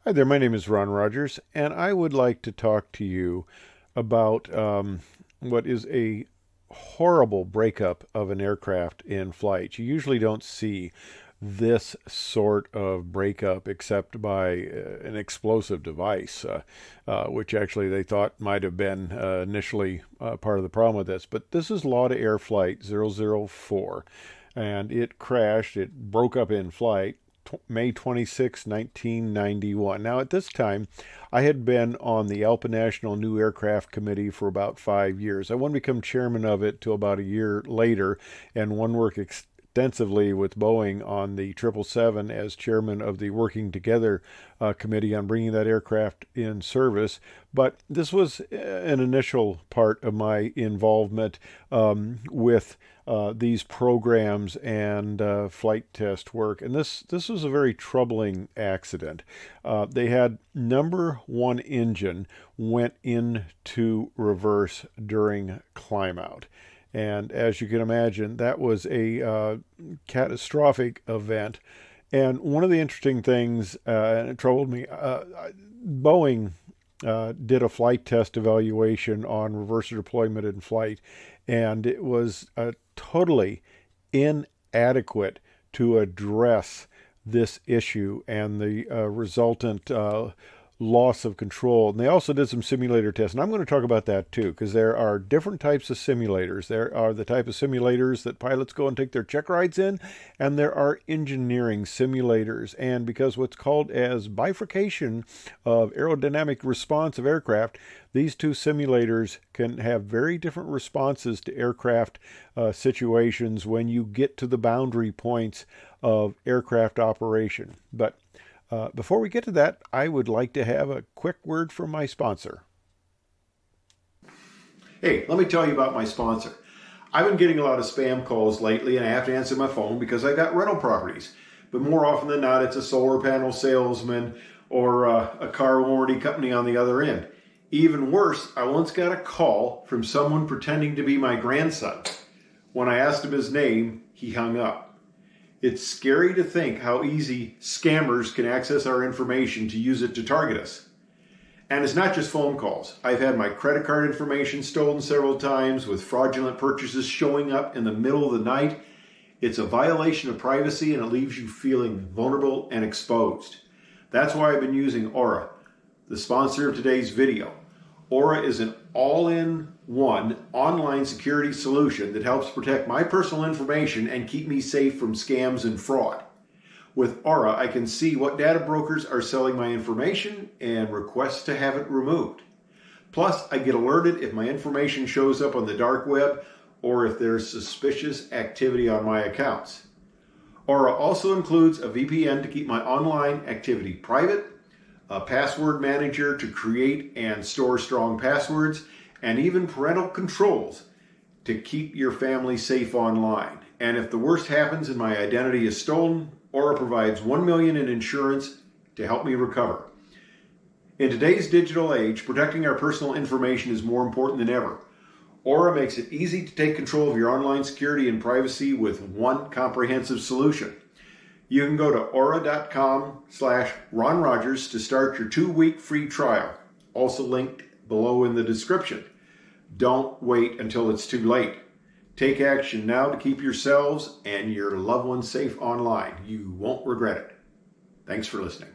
Hi there, my name is Ron Rogers, and I would like to talk to you about what is a horrible breakup of an aircraft in flight. You usually don't see this sort of breakup except by an explosive device, which actually they thought might have been initially part of the problem with this. But this is Lauda Air Flight 004, and it crashed. It broke up in flight May 26, 1991. Now, at this time, I had been on the ALPA National New Aircraft Committee for about 5 years. I wouldn't become chairman of it till about a year later, and one worked extensively with Boeing on the 777 as chairman of the Working Together Committee on bringing that aircraft in service. But this was an initial part of my involvement with these programs and flight test work. And this was a very troubling accident. They had number one engine went into reverse during climb out. And as you can imagine, that was a catastrophic event. And one of the interesting things, and it troubled me, Boeing did a flight test evaluation on reverser deployment in flight, and it was totally inadequate to address this issue and the resultant loss of control. And they also did some simulator tests, and I'm going to talk about that too, because there are different types of simulators. There are the type of simulators that pilots go and take their check rides in, and there are engineering simulators. And because what's called as bifurcation of aerodynamic response of aircraft, these two simulators can have very different responses to aircraft situations when you get to the boundary points of aircraft operation. But before we get to that, I would like to have a quick word from my sponsor. Hey, let me tell you about my sponsor. I've been getting a lot of spam calls lately, and I have to answer my phone because I got rental properties. But more often than not, it's a solar panel salesman or a car warranty company on the other end. Even worse, I once got a call from someone pretending to be my grandson. When I asked him his name, he hung up. It's scary to think how easy scammers can access our information to use it to target us. And it's not just phone calls. I've had my credit card information stolen several times with fraudulent purchases showing up in the middle of the night. It's a violation of privacy, and it leaves you feeling vulnerable and exposed. That's why I've been using Aura, the sponsor of today's video. Aura is an all-in-one online security solution that helps protect my personal information and keep me safe from scams and fraud. With Aura, I can see what data brokers are selling my information and request to have it removed. Plus, I get alerted if my information shows up on the dark web or if there's suspicious activity on my accounts. Aura also includes a VPN to keep my online activity private, a password manager to create and store strong passwords, and even parental controls to keep your family safe online. And if the worst happens and my identity is stolen, Aura provides $1 million in insurance to help me recover. In today's digital age, protecting our personal information is more important than ever. Aura makes it easy to take control of your online security and privacy with one comprehensive solution. You can go to aura.com/Ron Rogers to start your 2-week free trial, also linked below in the description. Don't wait until it's too late. Take action now to keep yourselves and your loved ones safe online. You won't regret it. Thanks for listening.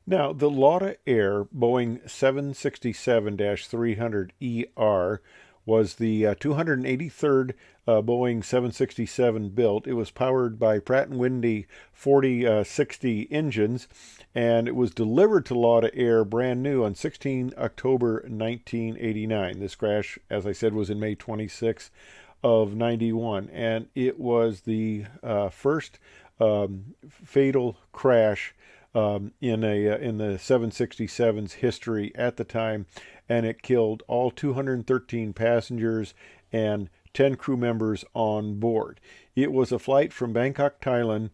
Now, the Lauda Air Boeing 767-300ER was the 283rd Boeing 767 built. It was powered by Pratt & Whitney 4060 engines, and it was delivered to Lauda Air brand new on 16 October 1989. This crash, as I said, was in May 26 of 91, and it was the first fatal crash in the 767's history at the time, and it killed all 213 passengers and 10 crew members on board. It was a flight from Bangkok, Thailand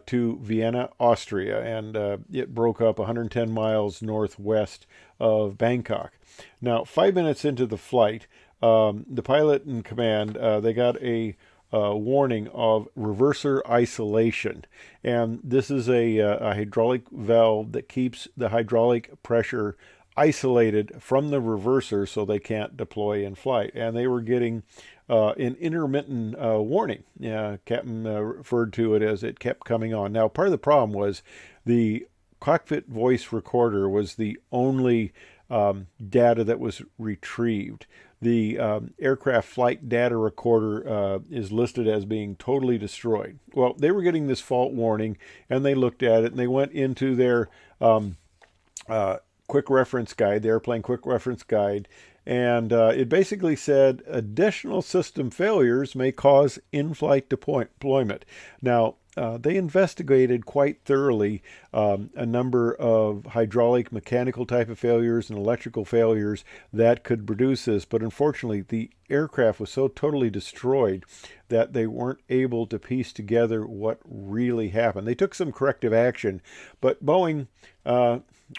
to Vienna, Austria, and it broke up 110 miles northwest of Bangkok. Now, 5 minutes into the flight, the pilot in command, they got a warning of reverser isolation. And this is a hydraulic valve that keeps the hydraulic pressure isolated from the reverser so they can't deploy in flight. And they were getting an intermittent warning. Captain referred to it as it kept coming on. Now, part of the problem was the cockpit voice recorder was the only data that was retrieved. The aircraft flight data recorder is listed as being totally destroyed. Well, they were getting this fault warning, and they looked at it, and they went into their quick reference guide, the airplane quick reference guide, and it basically said additional system failures may cause in-flight deployment. Now, they investigated quite thoroughly a number of hydraulic, mechanical type of failures and electrical failures that could produce this, but unfortunately the aircraft was so totally destroyed that they weren't able to piece together what really happened. They took some corrective action, but Boeing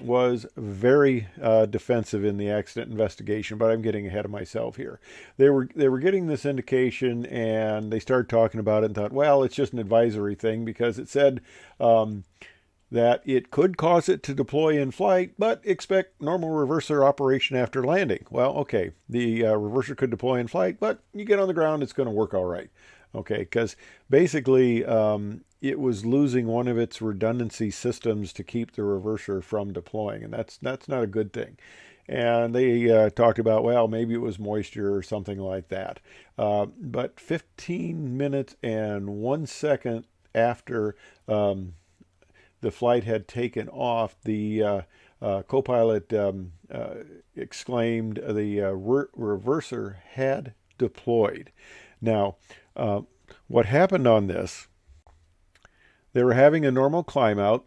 was very defensive in the accident investigation, but I'm getting ahead of myself here. They were getting this indication, and they started talking about it and thought, well, it's just an advisory thing because it said that it could cause it to deploy in flight, but expect normal reverser operation after landing. Well, okay, the reverser could deploy in flight, but you get on the ground, it's going to work all right. Okay, because basically it was losing one of its redundancy systems to keep the reverser from deploying, and that's not a good thing. And they talked about, well, maybe it was moisture or something like that. But 15 minutes and 1 second after the flight had taken off, the co-pilot exclaimed the reverser had deployed. Now, what happened on this, they were having a normal climb out.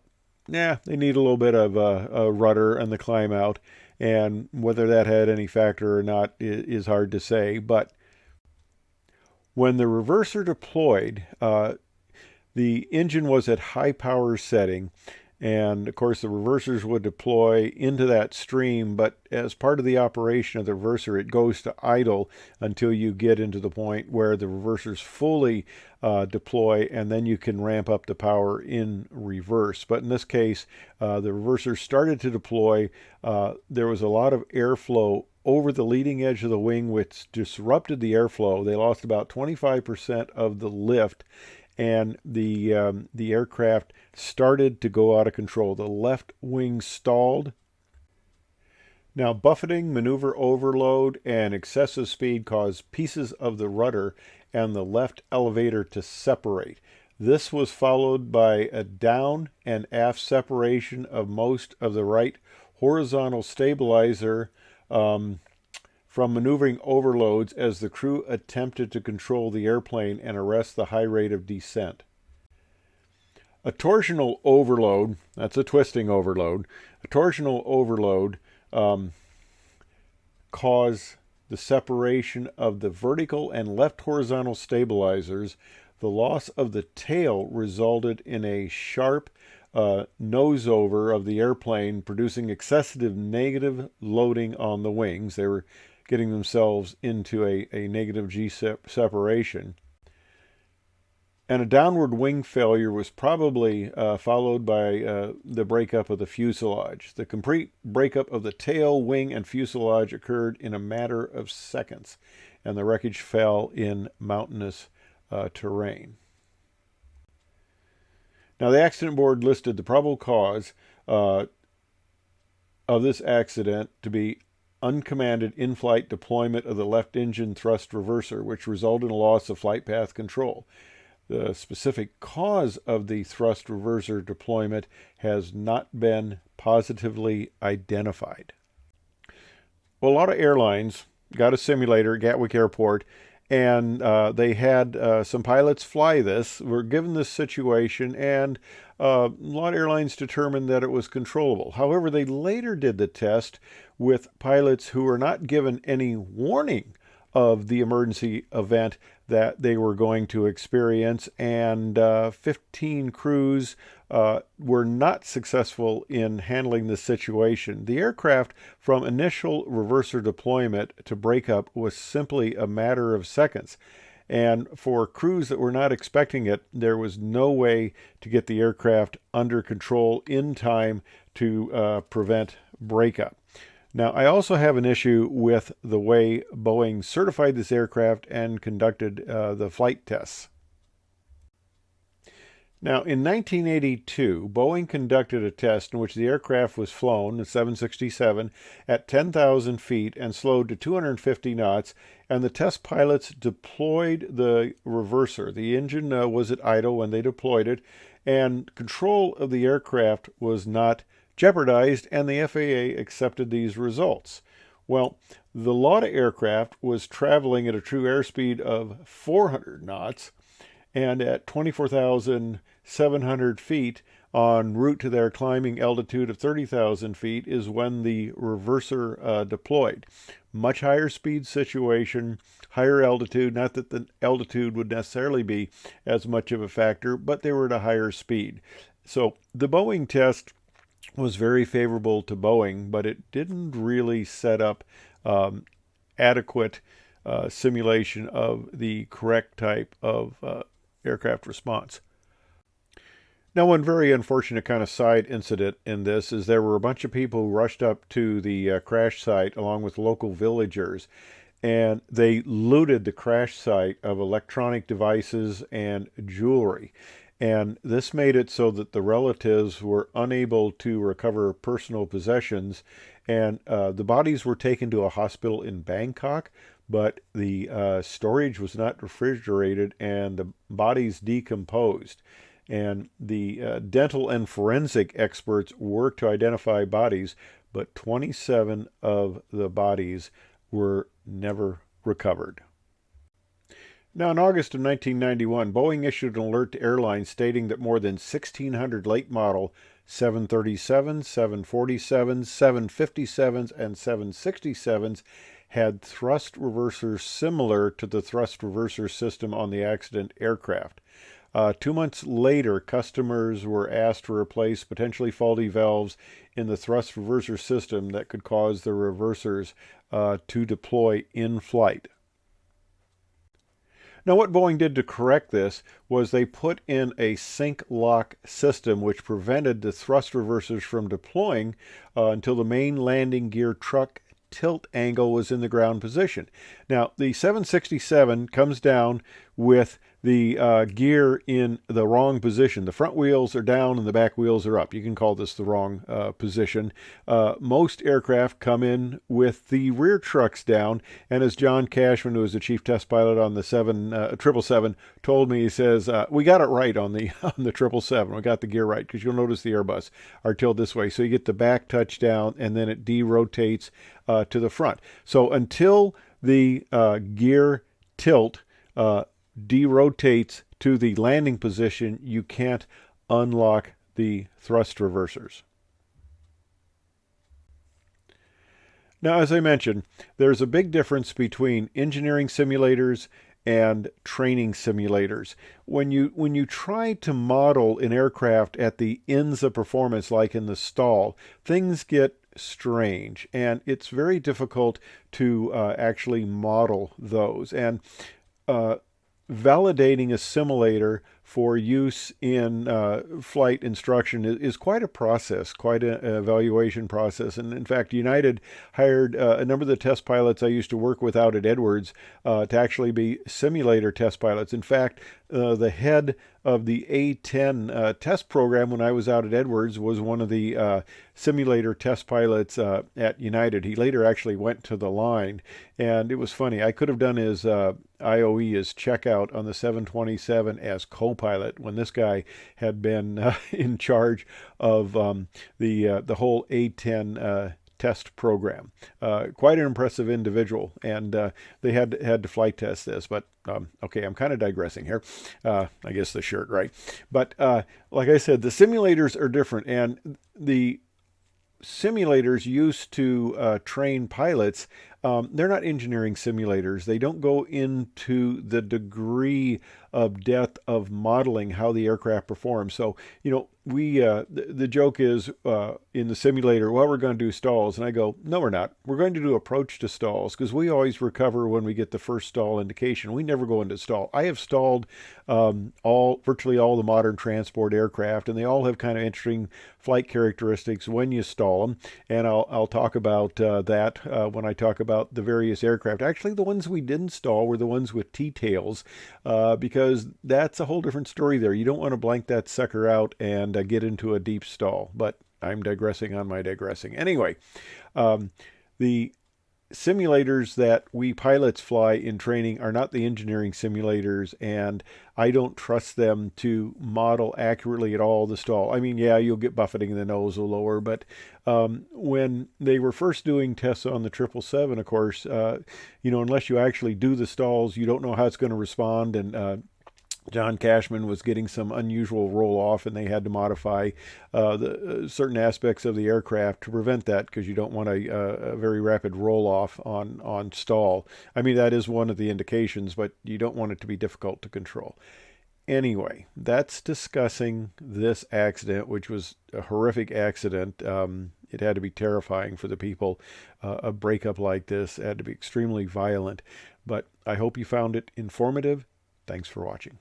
They need a little bit of a rudder and the climb out, and whether that had any factor or not is hard to say. But when the reverser deployed, the engine was at high power setting, and of course the reversers would deploy into that stream, but as part of the operation of the reverser, it goes to idle until you get into the point where the reversers fully deploy, and then you can ramp up the power in reverse. But in this case, the reversers started to deploy. There was a lot of airflow over the leading edge of the wing, which disrupted the airflow. They lost about 25% of the lift, and the aircraft started to go out of control. The left wing stalled. Now, buffeting, maneuver overload, and excessive speed caused pieces of the rudder and the left elevator to separate. This was followed by a down and aft separation of most of the right horizontal stabilizer from maneuvering overloads as the crew attempted to control the airplane and arrest the high rate of descent. A torsional overload, that's a twisting overload, a torsional overload caused the separation of the vertical and left horizontal stabilizers. The loss of the tail resulted in a sharp nose over of the airplane, producing excessive negative loading on the wings. They were getting themselves into a negative G separation. And a downward wing failure was probably followed by the breakup of the fuselage. The complete breakup of the tail, wing, and fuselage occurred in a matter of seconds, and the wreckage fell in mountainous terrain. Now, the accident board listed the probable cause of this accident to be uncommanded in-flight deployment of the left engine thrust reverser, which resulted in a loss of flight path control. The specific cause of the thrust reverser deployment has not been positively identified. Well, a lot of airlines got a simulator at Gatwick Airport, and they had some pilots fly this, were given this situation, and a lot of airlines determined that it was controllable. However, they later did the test with pilots who were not given any warning of the emergency event that they were going to experience, and 15 crews were not successful in handling the situation. The aircraft, from initial reverser deployment to breakup, was simply a matter of seconds. And for crews that were not expecting it, there was no way to get the aircraft under control in time to prevent breakup. Now, I also have an issue with the way Boeing certified this aircraft and conducted the flight tests. Now, in 1982, Boeing conducted a test in which the aircraft was flown, the 767, at 10,000 feet and slowed to 250 knots, and the test pilots deployed the reverser. The engine was at idle when they deployed it, and control of the aircraft was not jeopardized, and the FAA accepted these results. Well, the Lauda aircraft was traveling at a true airspeed of 400 knots, and at 24,700 feet en route to their climbing altitude of 30,000 feet is when the reverser deployed. Much higher speed situation, higher altitude, not that the altitude would necessarily be as much of a factor, but they were at a higher speed. So the Boeing test was very favorable to Boeing, but it didn't really set up adequate simulation of the correct type of aircraft response. Now, one very unfortunate kind of side incident in this is there were a bunch of people who rushed up to the crash site along with local villagers, and they looted the crash site of electronic devices and jewelry. And this made it so that the relatives were unable to recover personal possessions, and the bodies were taken to a hospital in Bangkok, but the storage was not refrigerated and the bodies decomposed. And the dental and forensic experts worked to identify bodies, but 27 of the bodies were never recovered. Now, in August of 1991, Boeing issued an alert to airlines stating that more than 1,600 late model 737s, 747s, 757s, and 767s had thrust reversers similar to the thrust reverser system on the accident aircraft. 2 months later, customers were asked to replace potentially faulty valves in the thrust reverser system that could cause the reversers to deploy in flight. Now, what Boeing did to correct this was they put in a sync lock system which prevented the thrust reversers from deploying until the main landing gear truck tilt angle was in the ground position. Now, the 767 comes down with the gear in the wrong position. The front wheels are down and the back wheels are up. You can call this the wrong position. Most aircraft come in with the rear trucks down, and as John Cashman, who was the chief test pilot on the 777, told me, he says, we got it right on the on the 777. We got the gear right, because you'll notice the Airbus are tilted this way. So you get the back touchdown, and then it derotates to the front. So until the gear tilt derotates to the landing position, you can't unlock the thrust reversers. Now, as I mentioned, there's a big difference between engineering simulators and training simulators. When you try to model an aircraft at the ends of performance, like in the stall, things get strange, and it's very difficult to actually model those. And validating a simulator for use in flight instruction is quite a process, quite an evaluation process. And in fact, United hired a number of the test pilots I used to work with out at Edwards to actually be simulator test pilots. In fact, the head of the A-10 test program when I was out at Edwards was one of the simulator test pilots at United. He later actually went to the line, and it was funny. I could have done his IOE, his checkout on the 727 as co-pilot when this guy had been in charge of the whole A-10 test program. Quite an impressive individual, and they had to flight test this. But okay, I'm kind of digressing here. I guess the shirt, right? But like I said, the simulators are different, and the simulators used to train pilots, they're not engineering simulators. They don't go into the degree of depth of modeling how the aircraft performs. So, the joke is in the simulator, well, we're going to do stalls. And I go, no, we're not. We're going to do approach to stalls because we always recover when we get the first stall indication. We never go into stall. I have stalled virtually all the modern transport aircraft, and they all have kind of interesting flight characteristics when you stall them. And I'll talk about that when I talk about the various aircraft. Actually, the ones we didn't stall were the ones with T-tails because that's a whole different story there. You don't want to blank that sucker out and get into a deep stall. But I'm digressing on my digressing. Anyway, the simulators that we pilots fly in training are not the engineering simulators, and I don't trust them to model accurately at all the stall. I mean, yeah, you'll get buffeting in the nose or lower, but when they were first doing tests on the 777, of course, unless you actually do the stalls, you don't know how it's going to respond, and John Cashman was getting some unusual roll off, and they had to modify the certain aspects of the aircraft to prevent that because you don't want a very rapid roll off on stall. I mean, that is one of the indications, but you don't want it to be difficult to control. Anyway, that's discussing this accident, which was a horrific accident. It had to be terrifying for the people. A breakup like this had to be extremely violent, but I hope you found it informative. Thanks for watching.